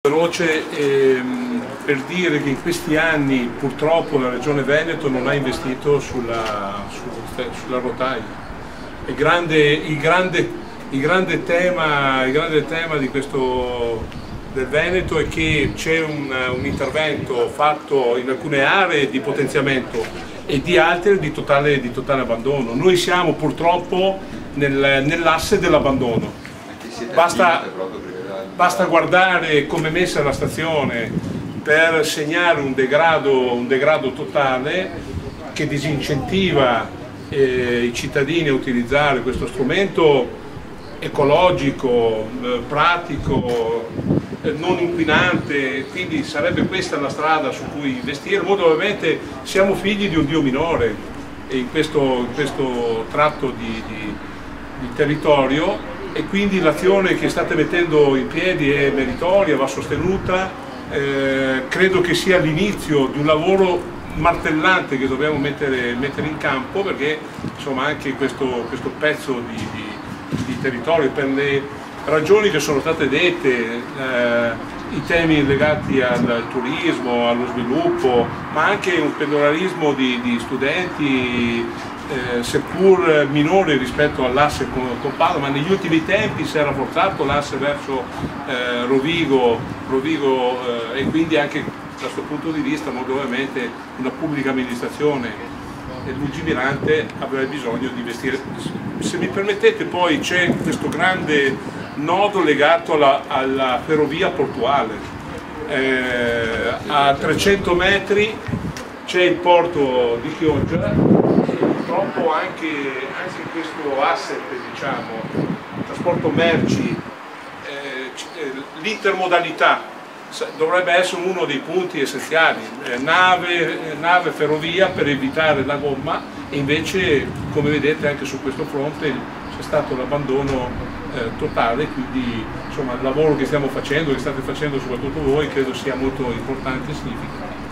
Veloce per dire che in questi anni purtroppo la Regione Veneto non ha investito sulla rotaia. Il grande tema del Veneto è che c'è un intervento fatto in alcune aree di potenziamento e di altre di totale abbandono. Noi siamo purtroppo nell'asse dell'abbandono. Basta guardare come è messa la stazione per segnare un degrado totale che disincentiva i cittadini a utilizzare questo strumento ecologico, pratico, non inquinante, quindi sarebbe questa la strada su cui investire. Molto ovviamente siamo figli di un Dio minore in questo tratto di territorio, e quindi l'azione che state mettendo in piedi è meritoria, va sostenuta. Credo che sia l'inizio di un lavoro martellante che dobbiamo mettere in campo, perché insomma anche questo pezzo di territorio, per le ragioni che sono state dette, i temi legati al turismo, allo sviluppo, ma anche un pendolarismo di studenti, seppur minore rispetto all'asse con Padova, ma negli ultimi tempi si è rafforzato l'asse verso Rovigo, e quindi anche da questo punto di vista molto ovviamente una pubblica amministrazione lungimirante avrebbe bisogno di investire. Se mi permettete, poi c'è questo grande nodo legato alla ferrovia portuale. A 300 metri c'è il porto di Chioggia. Purtroppo anche questo asset, diciamo, trasporto merci, l'intermodalità dovrebbe essere uno dei punti essenziali, nave, ferrovia per evitare la gomma, e invece come vedete anche su questo fronte c'è stato l'abbandono totale, quindi insomma il lavoro che stiamo facendo, che state facendo soprattutto voi, credo sia molto importante e significativo.